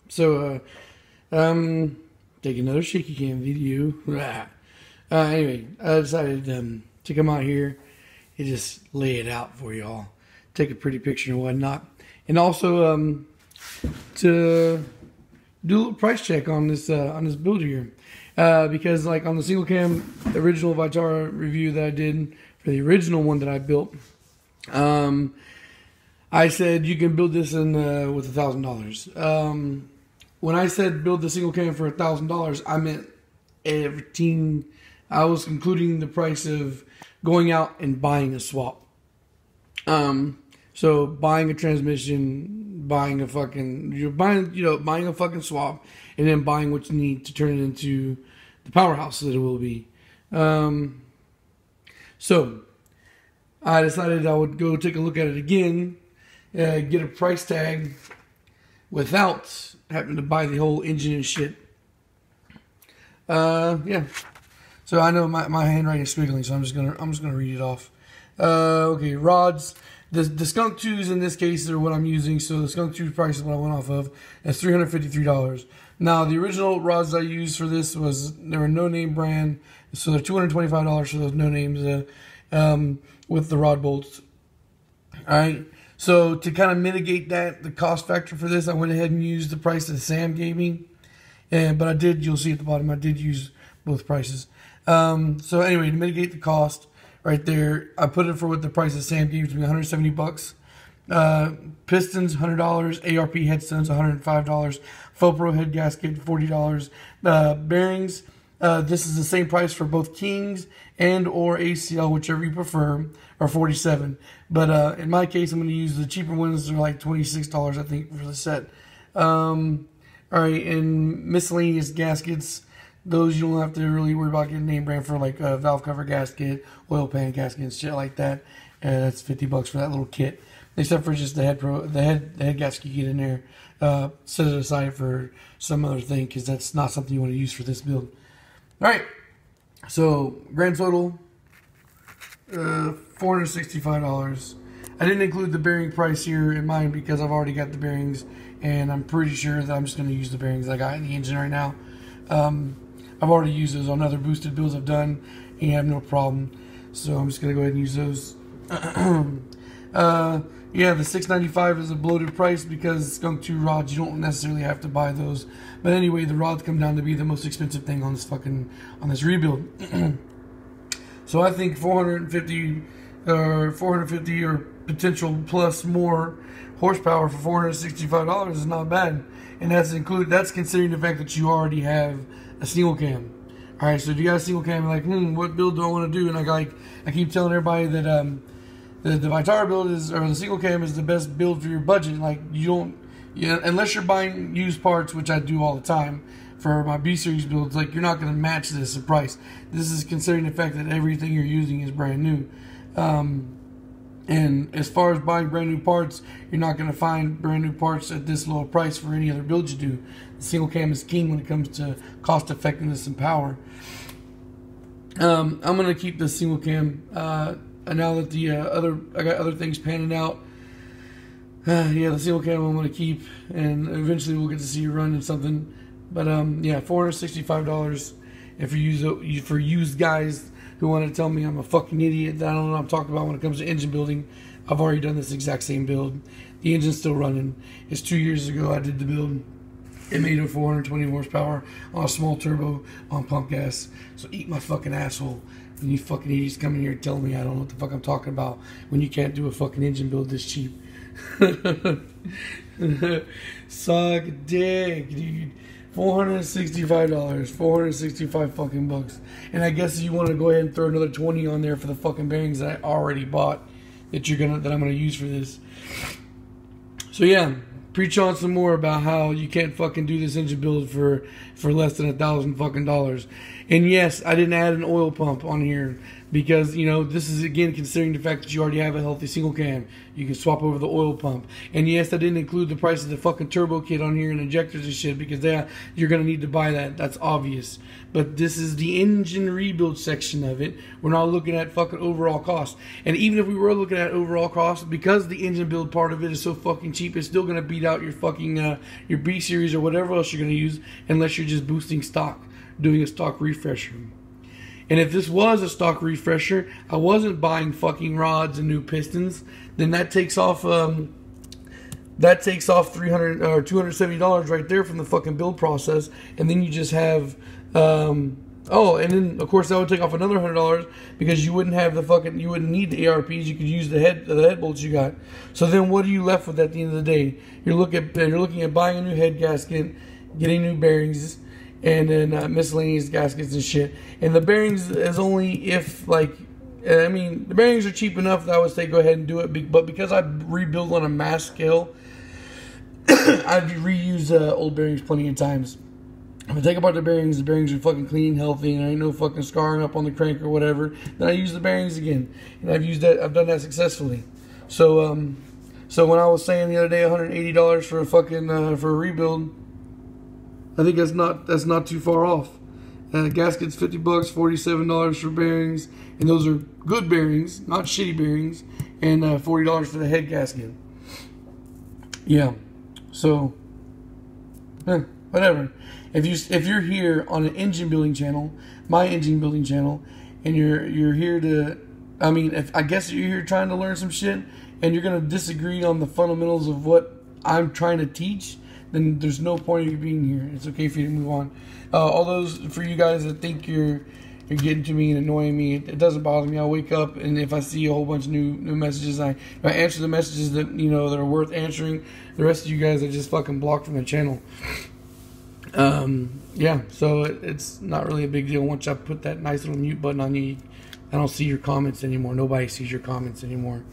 So, take another shaky cam video. Anyway, I decided to come out here and just lay it out for y'all. Take a pretty picture and whatnot. And also to do a little price check on this build here. Because like on the single cam, the original Vitara review that I did for the original one that I built, I said you can build this in with $1,000. When I said build the single cam for $1,000, I meant everything. I was including the price of going out and buying a swap. So buying a transmission, buying a fucking, buying a fucking swap, and then buying what you need to turn it into the powerhouse that it will be. So I decided I would go take a look at it again, get a price tag without having to buy the whole engine and shit. Yeah. So I know my handwriting is squiggling, so I'm just gonna read it off. Okay, rods. The Skunk 2s in this case are what I'm using, so the Skunk 2 price is what I went off of. That's $353. Now, the original rods I used for this they were no-name brand, so they're $225 for those no-names with the rod bolts. Alright, so to kind of mitigate the cost factor for this, I went ahead and used the price that Sam gave me. But you'll see at the bottom, I did use both prices. So anyway, to mitigate the cost, right there, I put it for what the price that Sam gave me, $170. Pistons, $100. ARP headstones, $105. FoPro head gasket, $40. Bearings, this is the same price for both Kings and or ACL, whichever you prefer, or $47. But in my case, I'm going to use the cheaper ones. They're like $26, I think, for the set. Alright, and miscellaneous gaskets, those you don't have to really worry about getting name brand for, like a valve cover gasket, oil pan gasket, and shit like that. That's $50 for that little kit. Except for just the head gasket you get in there. Set it aside for some other thing, because that's not something you want to use for this build. Alright, so grand total, $465. I didn't include the bearing price here in mine because I've already got the bearings, and I'm pretty sure that I'm just going to use the bearings I got in the engine right now. I've already used those on other boosted builds I've done, and have no problem. So I'm just going to go ahead and use those. Yeah, the $695 is a bloated price because Skunk 2 rods, you don't necessarily have to buy those. But anyway, the rods come down to be the most expensive thing on this rebuild. So I think 450 or potential plus more horsepower for $465 is not bad. And that's considering the fact that you already have a single cam. Alright, so if you got a single cam, you're like, what build do I want to do? And I keep telling everybody that the Vitara build or the single cam is the best build for your budget. Like, unless you're buying used parts, which I do all the time for my B series builds, like, you're not going to match this in price. This is considering the fact that everything you're using is brand new. And as far as buying brand new parts, you're not going to find brand new parts at this low price for any other build you do. The single cam is king when it comes to cost effectiveness and power. I'm going to keep the single cam. And now that I got other things panning out, yeah, the single cam I'm going to keep, and eventually we'll get to see you running something. But yeah, $465 if for used guys who want to tell me I'm a fucking idiot that I don't know what I'm talking about when it comes to engine building. I've already done this exact same build. The engine's still running. It's 2 years ago I did the build. It made a 420 horsepower on a small turbo on pump gas. So eat my fucking asshole when you fucking idiots come in here and tell me I don't know what the fuck I'm talking about when you can't do a fucking engine build this cheap. Suck dick, dude. $465, 465 fucking bucks. And I guess if you want to go ahead and throw another 20 on there for the fucking bearings that I already bought that I'm gonna use for this. So yeah, preach on some more about how you can't fucking do this engine build for less than $1,000 fucking dollars. And yes, I didn't add an oil pump on here. because, you know, this is again considering the fact that you already have a healthy single cam. You can swap over the oil pump. And yes, I didn't include the price of the fucking turbo kit on here and injectors and shit, because you're going to need to buy that. That's obvious. But this is the engine rebuild section of it. We're not looking at fucking overall cost. And even if we were looking at overall cost, because the engine build part of it is so fucking cheap, it's still going to beat out your fucking your B series or whatever else you're going to use, unless you're just boosting stock, doing a stock refresher. And if this was a stock refresher, I wasn't buying fucking rods and new pistons, then that takes off $300 or $270 right there from the fucking build process. And then you just have and then of course that would take off another $100, because you wouldn't need the ARPs. You could use the head bolts you got. So then what are you left with at the end of the day? You're looking at buying a new head gasket, getting new bearings, and then miscellaneous gaskets and shit. And the bearings is only if, like, I mean, the bearings are cheap enough that I would say go ahead and do it. But because I rebuild on a mass scale, I've reused old bearings plenty of times. If I take apart the bearings are fucking clean and healthy, and there ain't no fucking scarring up on the crank or whatever, then I use the bearings again. And I've done that successfully. So when I was saying the other day $180 for a fucking for a rebuild, I think that's not too far off. Gaskets $50, $47 for bearings, and those are good bearings, not shitty bearings, and $40 for the head gasket. Yeah, so whatever. If you're here on an engine building channel, my engine building channel, and you're here to, I guess you're here trying to learn some shit, and you're gonna disagree on the fundamentals of what I'm trying to teach, then there's no point in you being here. It's okay for you to move on. All those for you guys that think you're getting to me and annoying me, it doesn't bother me. I'll wake up, and if I see a whole bunch of new messages, I answer the messages that that are worth answering. The rest of you guys I just fucking block from the channel. Yeah, so it's not really a big deal. Once I put that nice little mute button on you, I don't see your comments anymore. Nobody sees your comments anymore.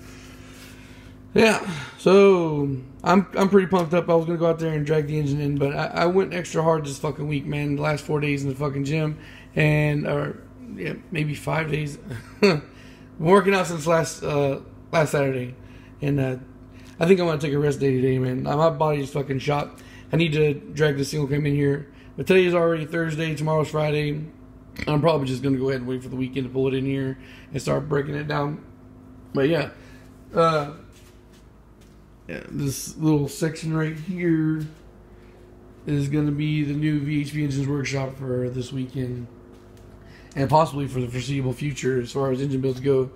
Yeah, so I'm pretty pumped up. I was gonna go out there and drag the engine in, but I went extra hard this fucking week, man. The last 4 days in the fucking gym, maybe 5 days. I'm working out since last Saturday, and I think I'm gonna take a rest day today, man. My body's fucking shot. I need to drag the single cam in here, but today is already Thursday. Tomorrow's Friday. I'm probably just gonna go ahead and wait for the weekend to pull it in here and start breaking it down. But yeah. This little section right here is going to be the new VHP Engines workshop for this weekend, and possibly for the foreseeable future as far as engine builds go,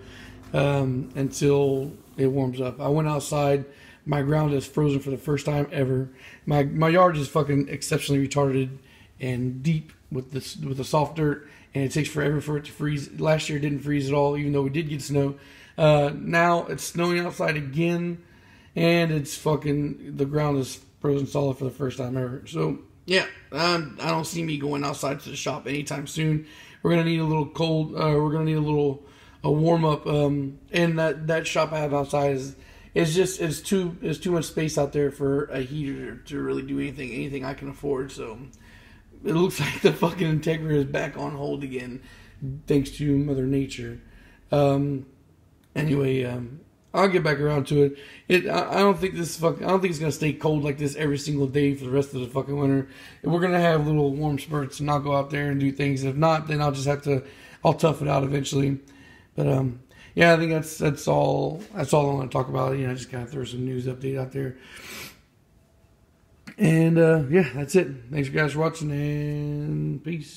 until it warms up. I went outside. My ground is frozen for the first time ever. My yard is fucking exceptionally retarded and deep with the soft dirt, and it takes forever for it to freeze. Last year it didn't freeze at all, even though we did get snow. Now it's snowing outside again. And it's fucking, the ground is frozen solid for the first time ever. So, yeah, I don't see me going outside to the shop anytime soon. We're going to need a little cold, we're going to need a warm-up. And that shop I have outside is too much space out there for a heater to really do anything I can afford. So, it looks like the fucking Integra is back on hold again, thanks to Mother Nature. Anyway, I'll get back around to it. I don't think it's gonna stay cold like this every single day for the rest of the fucking winter. We're gonna have little warm spurts, and I'll go out there and do things. If not, then I'll tough it out eventually. But yeah, I think that's all I want to talk about. Just kind of throw some news update out there. And yeah, that's it. Thanks you guys for watching, and peace.